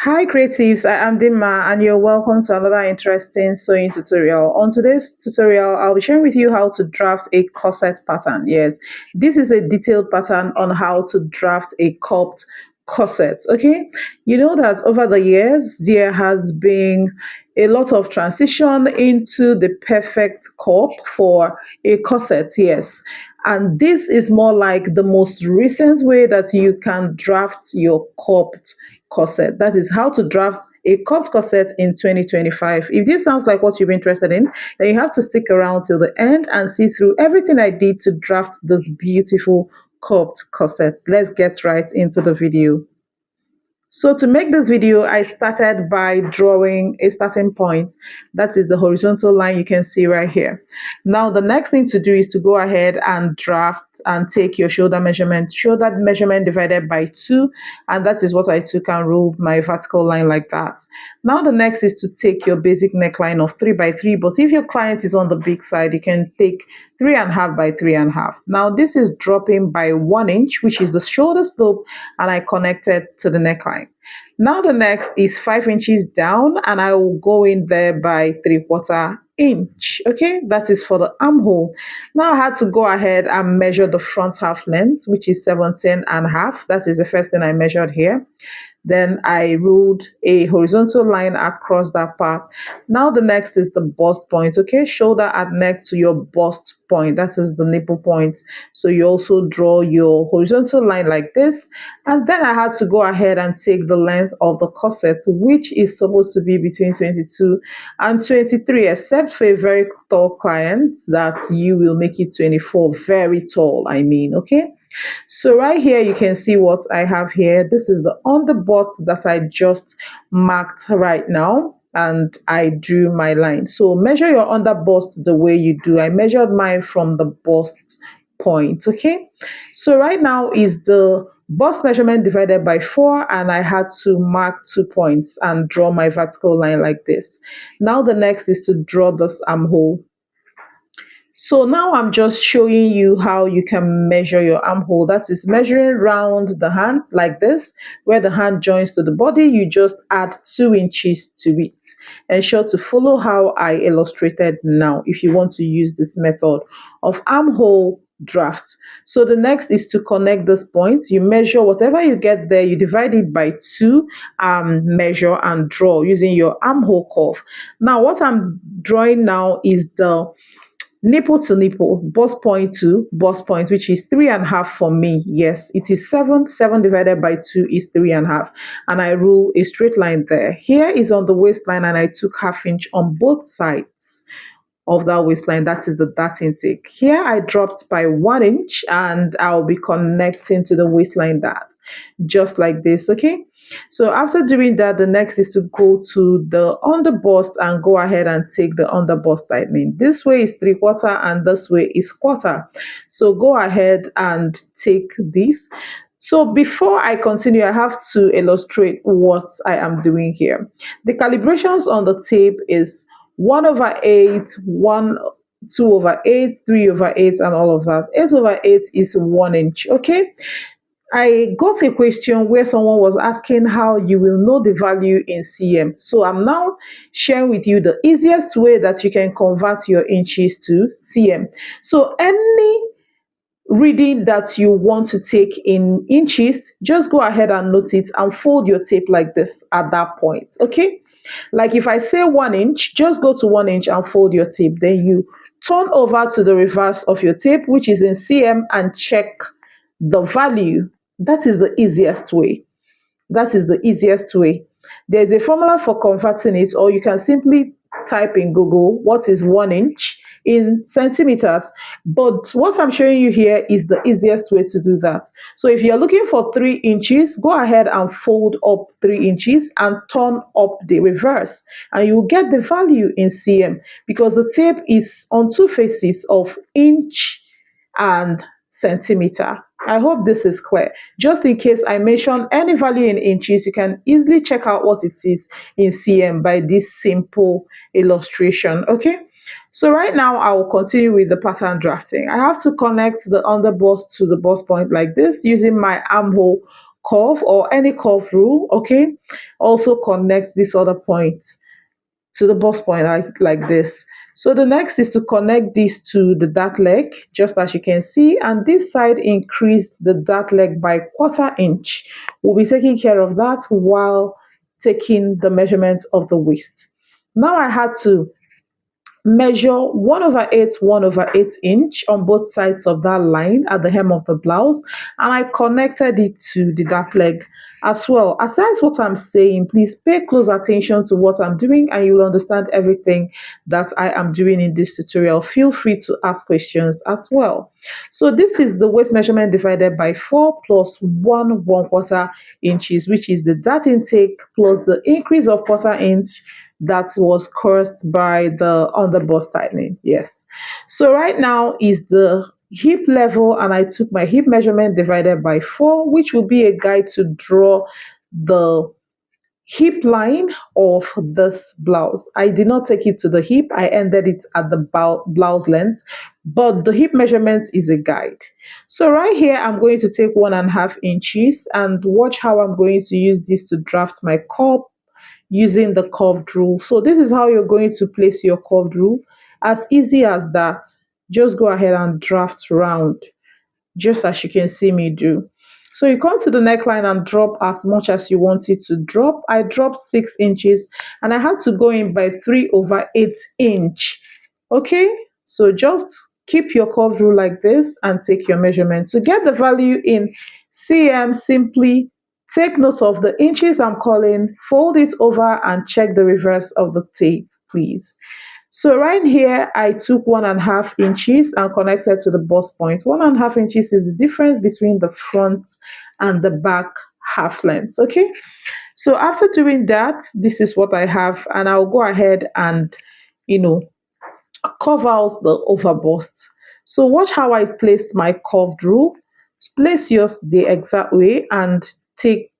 Hi creatives, I am Dimma and you're welcome to another interesting sewing tutorial. On today's tutorial, I'll be sharing with you how to draft a corset pattern. Yes, this is a detailed pattern on how to draft a cupped corset. Okay, you know that over the years there has been a lot of transition into the perfect cup for a corset. Yes, and this is more like the most recent way that you can draft your cupped corset. That is how to draft a cupped corset in 2025. If this sounds like what you're interested in, then you have to stick around till the end and see through everything I did to draft this beautiful cupped corset. Let's get right into the video. So to make this video, I started by drawing a starting point. That is the horizontal line you can see right here. Now, the next thing to do is to go ahead and draft and take your shoulder measurement divided by 2, and that is what I took and ruled my vertical line like that. Now, the next is to take your basic neckline of 3 by 3, but if your client is on the big side, you can take 3.5 by 3.5. Now, this is dropping by 1 inch, which is the shoulder slope, and I connected to the neckline. Now the next is 5 inches down and I will go in there by 3/4 inch. Okay, that is for the armhole. Now I had to go ahead and measure the front half length, which is 17.5. That is the first thing I measured here. Then I ruled a horizontal line across that part. Now the next is the bust point. Okay, shoulder at neck to your bust point. That is the nipple point. So you also draw your horizontal line like this. And then I had to go ahead and take the length of the corset, which is supposed to be between 22 and 23, except for a very tall client that you will make it 24. Very tall, I mean, okay? So right here, you can see what I have here. This is the underbust that I just marked right now. And I drew my line. So measure your underbust the way you do. I measured mine from the bust point. Okay. So right now is the bust measurement divided by 4, and I had to mark 2 points and draw my vertical line like this. Now the next is to draw this armhole. So now I'm just showing you how you can measure your armhole. That is measuring round the hand like this. Where the hand joins to the body, you just add 2 inches to it. Ensure to follow how I illustrated now if you want to use this method of armhole draft. So the next is to connect this point. You measure whatever you get there, you divide it by 2, measure and draw using your armhole curve. Now what I'm drawing now is the nipple to nipple, bust point to bust point, which is 3.5 for me. Yes, it is 7. 7 divided by 2 is 3.5. And I rule a straight line there. Here is on the waistline, and I took 1/2 inch on both sides of that waistline. That is the dart intake. Here I dropped by 1 inch, and I'll be connecting to the waistline dart just like this. Okay, so after doing that, the next is to go to the underbust and go ahead and take the underbust tightening. This way is 3/4 and this way is 1/4. So go ahead and take this. So before I continue, I have to illustrate what I am doing here. The calibrations on the tape is 1/8, 2/8, 3/8, and all of that. 8/8 is 1 inch. Okay. I got a question where someone was asking how you will know the value in cm. So I'm now sharing with you the easiest way that you can convert your inches to cm. So any reading that you want to take in inches, just go ahead and note it and fold your tape like this at that point. Okay, like if I say 1 inch, just go to 1 inch and fold your tape. Then you turn over to the reverse of your tape, which is in cm, and check the value. That is the easiest way. That is the easiest way. There's a formula for converting it, or you can simply type in Google what is 1 inch in centimeters. But what I'm showing you here is the easiest way to do that. So if you're looking for 3 inches, go ahead and fold up 3 inches and turn up the reverse, and you will get the value in cm, because the tape is on 2 faces of inch and centimeter. I hope this is clear. Just in case I mention any value in inches, you can easily check out what it is in cm by this simple illustration. Okay, so right now I will continue with the pattern drafting. I have to connect the underbust to the bust point like this using my armhole curve or any curve rule, okay, also connect this other point to the bust point like this. So the next is to connect this to the dart leg, just as you can see, and this side increased the dart leg by 1/4 inch. We'll be taking care of that while taking the measurements of the waist. Now I had to measure 1/8, 1/8 inch on both sides of that line at the hem of the blouse, and I connected it to the dart leg as well. Aside what I'm saying, please pay close attention to what I'm doing and you'll understand everything that I am doing in this tutorial. Feel free to ask questions as well. So this is the waist measurement divided by 4 plus 1/4 inches, which is the dart intake plus the increase of 1/4 inch that was caused by the underbust tightening. Yes. So right now is the hip level, and I took my hip measurement divided by 4, which will be a guide to draw the hip line of this blouse. I did not take it to the hip, I ended it at the blouse length, but the hip measurement is a guide. So right here I'm going to take 1.5 inches, and watch how I'm going to use this to draft my cup using the curved rule. So this is how you're going to place your curved rule. As easy as that. Just go ahead and draft round, just as you can see me do. So you come to the neckline and drop as much as you want it to drop. I dropped 6 inches and I had to go in by 3/8 inch. Okay, so just keep your curved rule like this and take your measurement. To get the value in cm, simply take note of the inches I'm calling, fold it over and check the reverse of the tape, please. So right here, I took 1.5 inches and connected to the bust point. 1.5 inches is the difference between the front and the back half length. Okay. So after doing that, this is what I have, and I'll go ahead and, you know, curve out the overbust. So watch how I placed my curved rule. Place yours the exact way and take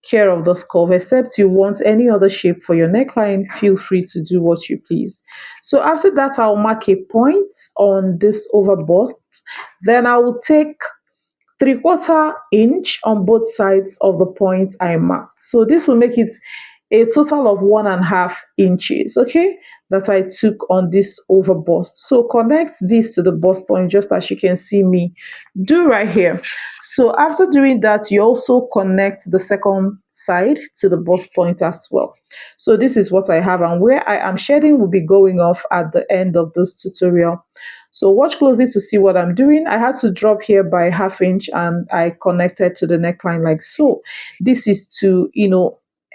care of the curve. Except you want any other shape for your neckline, feel free to do what you please. So after that, I'll mark a point on this overbust. Then I will take 3/4 inch on both sides of the point I marked. So this will make it a total of 1.5 inches, okay, that I took on this overbust. So connect this to the bust point, just as you can see me do right here. So after doing that, you also connect the second side to the bust point as well. So this is what I have, and where I am shading will be going off at the end of this tutorial. So watch closely to see what I'm doing. I had to drop here by 1/2 inch and I connected to the neckline like so. This is to,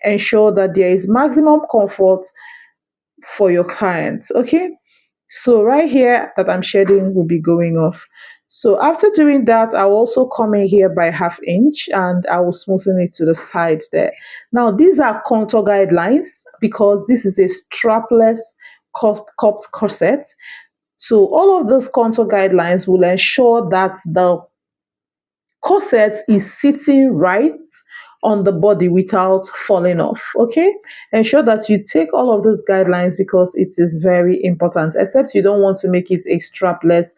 ensure that there is maximum comfort for your clients. Okay. So right here that I'm shading will be going off. So after doing that, I'll also come in here by 1/2 inch and I will smoothen it to the side there. Now these are contour guidelines because this is a strapless cupped corset. So all of those contour guidelines will ensure that the corset is sitting right on the body without falling off. Okay, ensure that you take all of those guidelines because it is very important, except you don't want to make it a strapless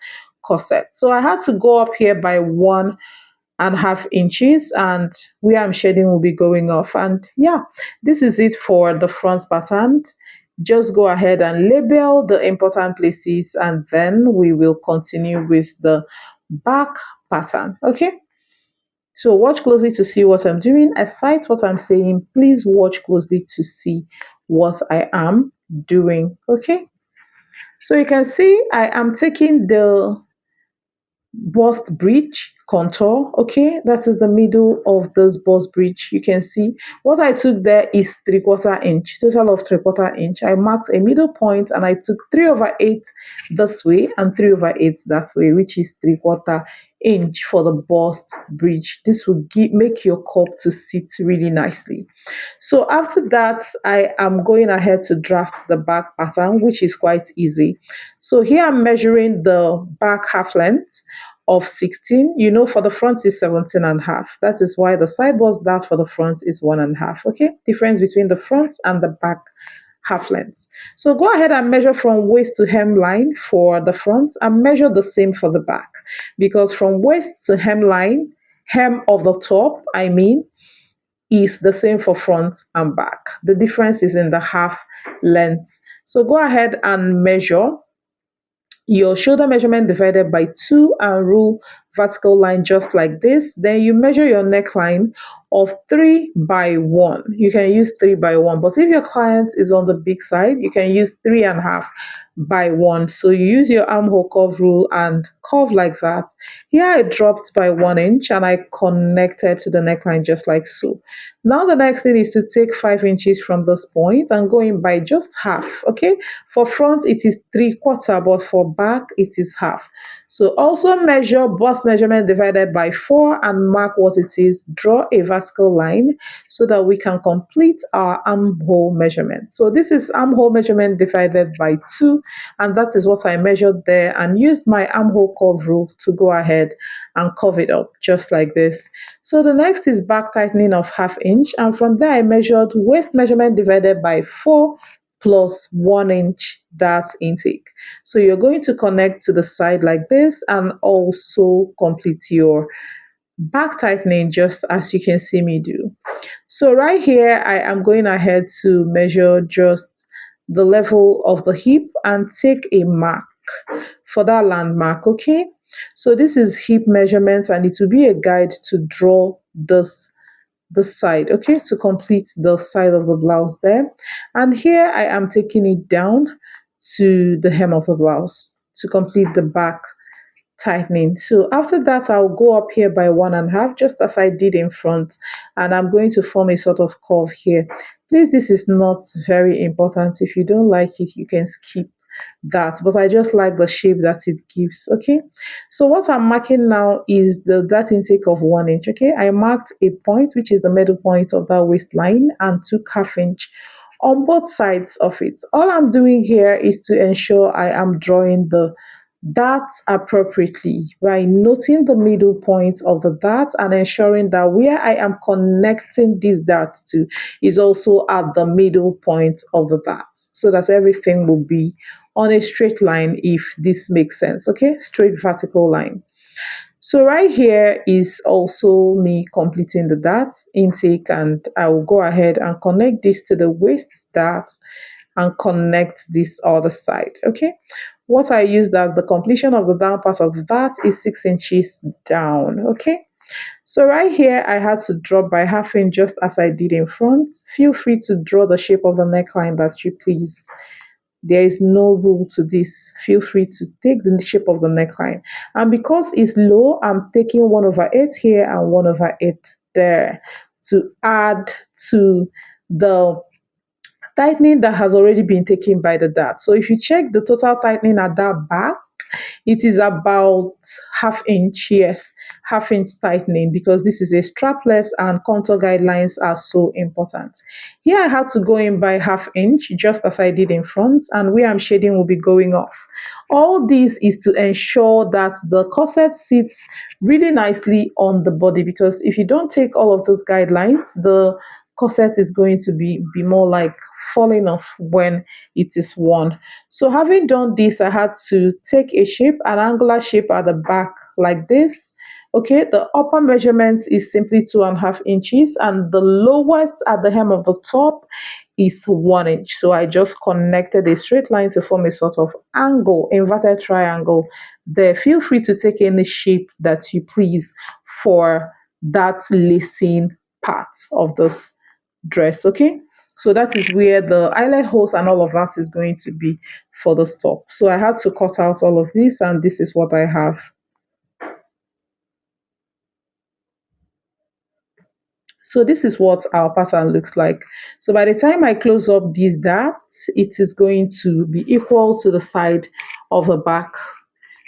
corset. So I had to go up here by 1.5 inches, and where I'm shading will be going off. And yeah, this is it for the front pattern. Just go ahead and label the important places, and then we will continue with the back pattern. Okay, so watch closely to see what I'm doing. Aside what I'm saying, please watch closely to see what I am doing. Okay, so you can see I am taking the bust bridge contour. Okay, that is the middle of this bust bridge. You can see what I took there is 3/4 inch, total of 3/4 inch. I marked a middle point and I took 3/8 this way and 3/8 that way, which is 3/4 inch for the bust bridge. This will make your cup to sit really nicely. So after that, I am going ahead to draft the back pattern, which is quite easy. So here I'm measuring the back half length of 16. For the front is 17.5. That is why the side bust dart for the front is 1.5. Okay, difference between the front and the back half length. So go ahead and measure from waist to hemline for the front and measure the same for the back, because from waist to hemline hem of the top, I mean, is the same for front and back. The difference is in the half length. So go ahead and measure your shoulder measurement divided by 2 and rule vertical line just like this. Then you measure your neckline of 3 by 1. You can use 3 by 1, but if your client is on the big side, you can use 3.5 by 1. So you use your armhole curve rule and curve like that. Here I dropped by 1 inch and I connected to the neckline just like so. Now the next thing is to take 5 inches from this point and go in by just half. Okay, for front it is 3/4, but for back it is half. So also measure bust measurement divided by 4 and mark what it is. Draw a vertical line so that we can complete our armhole measurement. So this is armhole measurement divided by 2, and that is what I measured there, and used my armhole curve rule to go ahead and curve it up just like this. So the next is back tightening of half inch, and from there I measured waist measurement divided by 4 plus 1 inch dart intake. So you're going to connect to the side like this and also complete your back tightening just as you can see me do. So right here, I am going ahead to measure just the level of the hip and take a mark for that landmark, okay? So this is hip measurements and it will be a guide to draw this side, okay, to complete the side of the blouse there. And here I am taking it down to the hem of the blouse to complete the back tightening. So after that, I'll go up here by 1.5, just as I did in front, and I'm going to form a sort of curve here. Please, this is not very important. If you don't like it, you can skip that, but I just like the shape that it gives. Okay, so what I'm marking now is that intake of 1 inch. Okay, I marked a point which is the middle point of that waistline and took half inch on both sides of it. All I'm doing here is to ensure I am drawing the dart appropriately by noting the middle point of the dart and ensuring that where I am connecting this dart to is also at the middle point of the dart, so that everything will be on a straight line, if this makes sense. Okay, straight vertical line. So right here is also me completing the dart intake, and I will go ahead and connect this to the waist dart and connect this other side. Okay, what I used as the completion of the down part of the dart is 6 inches down. Okay, so right here I had to drop by half inch just as I did in front. Feel free to draw the shape of the neckline that you please. There is no rule to this. Feel free to take the shape of the neckline. And because it's low, I'm taking 1/8 here and 1/8 there to add to the tightening that has already been taken by the dart. So if you check the total tightening at that back, it is about half inch, yes, half inch tightening, because this is a strapless and contour guidelines are so important. Here I had to go in by half inch just as I did in front, and where I'm shading will be going off. All this is to ensure that the corset sits really nicely on the body, because if you don't take all of those guidelines, the corset is going to be more like falling off when it is worn. So having done this, I had to take a shape, an angular shape at the back like this. Okay, the upper measurement is simply 2.5 inches, and the lowest at the hem of the top is 1 inch. So I just connected a straight line to form a sort of angle, inverted triangle there. Feel free to take any shape that you please for that lacing part of this dress. Okay, so that is where the eyelet holes and all of that is going to be for the top. So I had to cut out all of this, and this is what I have. So this is what our pattern looks like. So by the time I close up this dart, it is going to be equal to the side of the back.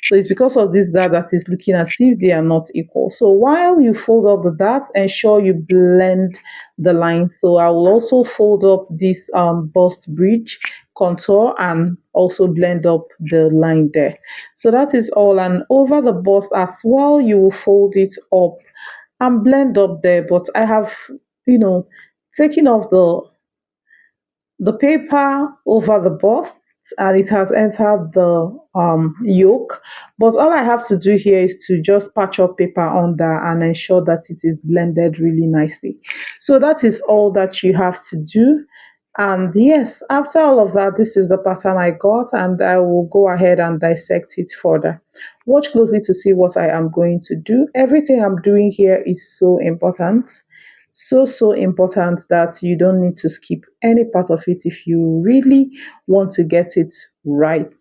So it's because of this dart that is looking as if they are not equal. So while you fold up the dart, ensure you blend the lines. So I will also fold up this bust bridge contour and also blend up the line there. So that is all. And over the bust as well, you will fold it up and blend up there. But I have, you know, taken off the paper over the bust and it has entered the yolk. But all I have to do here is to just patch up paper under and ensure that it is blended really nicely. So that is all that you have to do. And yes, after all of that, this is the pattern I got, and I will go ahead and dissect it further. Watch closely to see what I am going to do. Everything I'm doing here is so important. So important that you don't need to skip any part of it if you really want to get it right.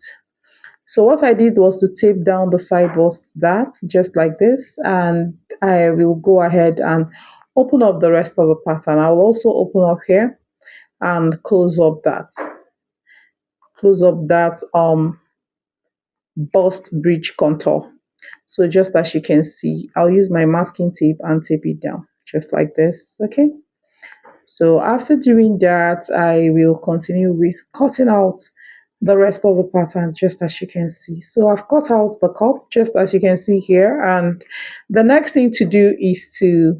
So what I did was to tape down the side bust that just like this, and I will go ahead and open up the rest of the pattern. I will also open up here and close up that bust bridge contour. So just as you can see, I'll use my masking tape and tape it down just like this. Okay, so after doing that, I will continue with cutting out the rest of the pattern just as you can see. So I've cut out the cup just as you can see here, and the next thing to do is to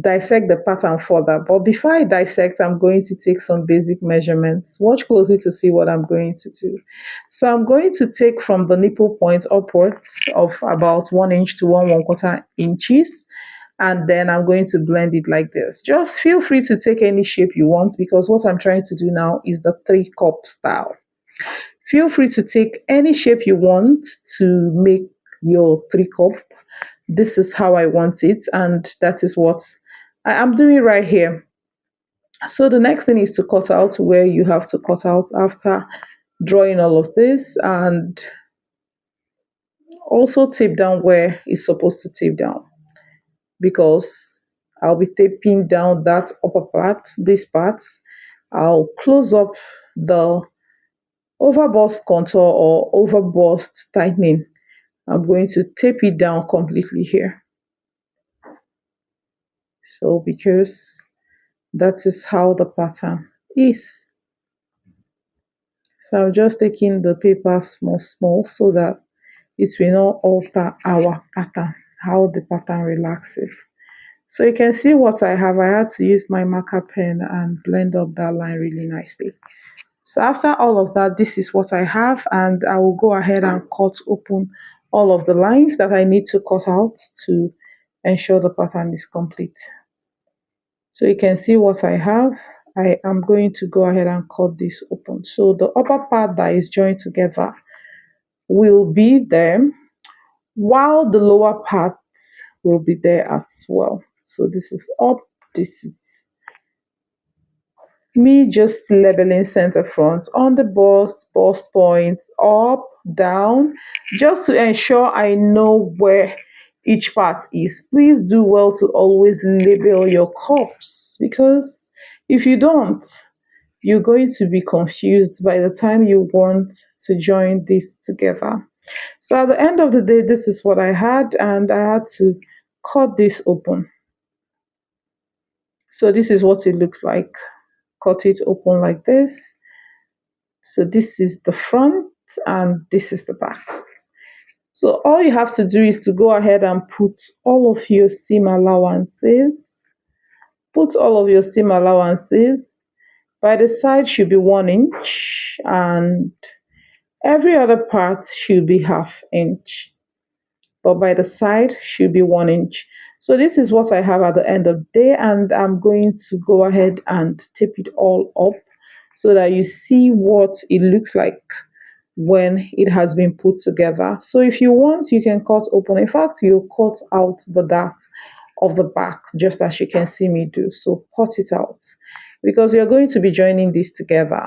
dissect the pattern further. But before I dissect, I'm going to take some basic measurements. Watch closely to see what I'm going to do. So I'm going to take from the nipple point upwards of about 1 inch to 1 1/4 inches. And then I'm going to blend it like this. Just feel free to take any shape you want, because what I'm trying to do now is the 3-cup style. Feel free to take any shape you want to make your 3-cup. This is how I want it, and that is what I am doing right here. So the next thing is to cut out where you have to cut out after drawing all of this, and also tape down where it's supposed to tape down, because I'll be taping down that upper part, this part. I'll close up the overbust contour or overbust tightening. I'm going to tape it down completely here. So because that is how the pattern is. So I'm just taking the paper small so that it will not alter our pattern, how the pattern relaxes. So you can see what I have. I had to use my marker pen and blend up that line really nicely. So after all of that, this is what I have, and I will go ahead and cut open all of the lines that I need to cut out to ensure the pattern is complete. So you can see what I have. I am going to go ahead and cut this open. So the upper part that is joined together will be there, while the lower part will be there as well. So this is up, this is me just leveling center front on the bust points, up, down, just to ensure I know where each part is. Please do well to always label your cups, because if you don't, you're going to be confused by the time you want to join this together. So at the end of the day, this is what I had, and I had to cut this open. So this is what it looks like. Cut it open like this. So this is the front and this is the back. So all you have to do is to go ahead and put all of your seam allowances. Put all of your seam allowances. By the side should be 1 inch, and every other part should be ½ inch. But by the side should be 1 inch. So this is what I have at the end of the day, and I'm going to go ahead and tape it all up so that you see what it looks like when it has been put together. So if you want, you can cut open. In fact, you cut out the dart of the back just as you can see me do. So cut it out, because you're going to be joining this together.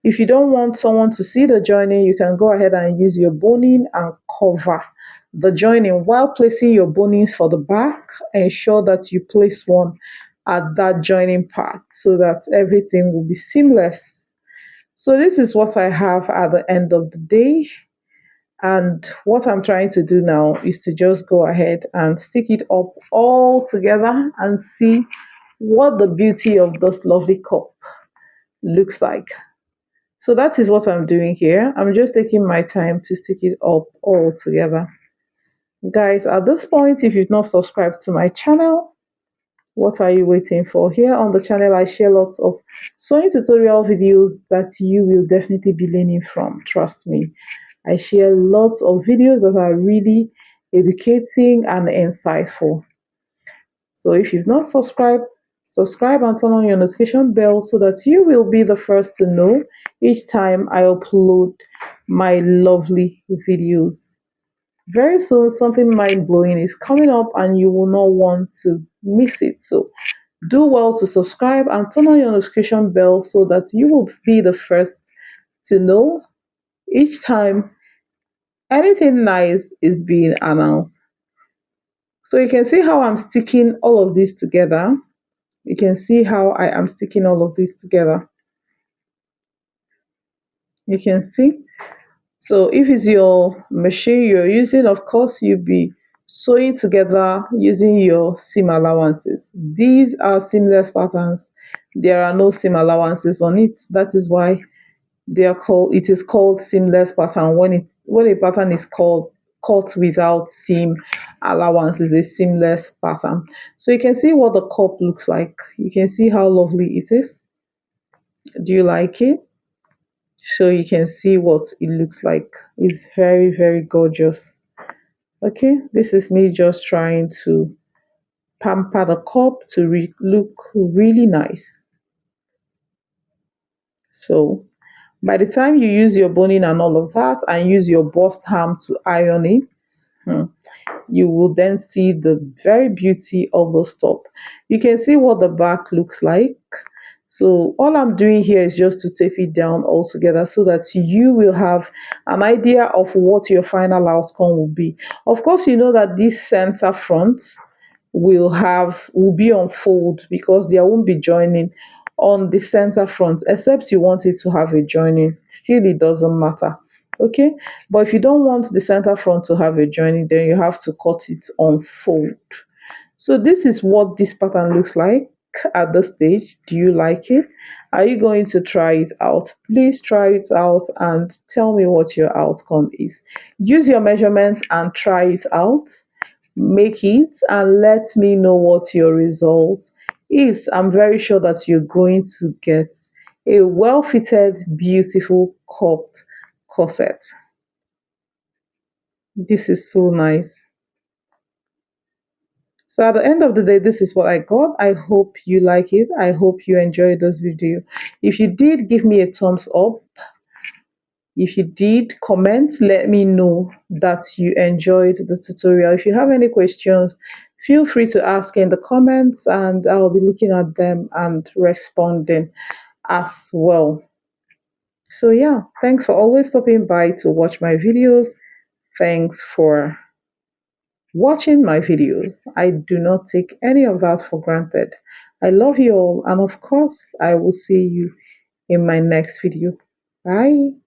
If you don't want someone to see the joining, you can go ahead and use your boning and cover the joining. While placing your bonings for the back, ensure that you place one at that joining part so that everything will be seamless. So this is what I have at the end of the day. And what I'm trying to do now is to just go ahead and stick it up all together and see what the beauty of this lovely cup looks like. So that is what I'm doing here. I'm just taking my time to stick it up all together. Guys, at this point, if you've not subscribed to my channel, What are you waiting for? Here on the channel, I share lots of sewing tutorial videos that you will definitely be learning from. Trust me. I share lots of videos that are really educating and insightful. So if you've not subscribed, subscribe and turn on your notification bell so that you will be the first to know each time I upload my lovely videos. Very soon, something mind blowing is coming up and you will not want to miss it. So do well to subscribe and turn on your notification bell so that you will be the first to know each time anything nice is being announced. So you can see how I'm sticking all of this together. You can see how I am sticking all of this together. You can see. So if it's your machine you're using, of course, you'll be sewing together using your seam allowances. These are seamless patterns. There are no seam allowances on it. That is why it is called seamless pattern. When a pattern is called cut without seam allowance is a seamless pattern. So you can see what the cup looks like. You can see how lovely it is. Do you like it? So you can see what it looks like. It's very, very gorgeous. Okay, this is me just trying to pamper the cup to look really nice. So by the time you use your boning and all of that and use your bust ham to iron it, hmm, you will then see the very beauty of the top. You can see what the back looks like. So all I'm doing here is just to tape it down all together so that you will have an idea of what your final outcome will be. Of course, you know that this center front will be on fold because there won't be joining on the center front except you want it to have a joining. Still, it doesn't matter. Okay, but if you don't want the center front to have a joining, then you have to cut it on fold. So this is what this pattern looks like at this stage. Do you like it? Are you going to try it out? Please try it out and tell me what your outcome is. Use your measurements and try it out. Make it and let me know what your result is. I'm very sure that you're going to get a well-fitted, beautiful cropped corset. This is so nice. So at the end of the day, this is what I got. I hope you like it. I hope you enjoyed this video. If you did, give me a thumbs up. If you did, comment, let me know that you enjoyed the tutorial. If you have any questions, feel free to ask in the comments and I'll be looking at them and responding as well. So yeah, thanks for always stopping by to watch my videos. Thanks for watching my videos. I do not take any of that for granted. I love you all, and of course, I will see you in my next video. Bye.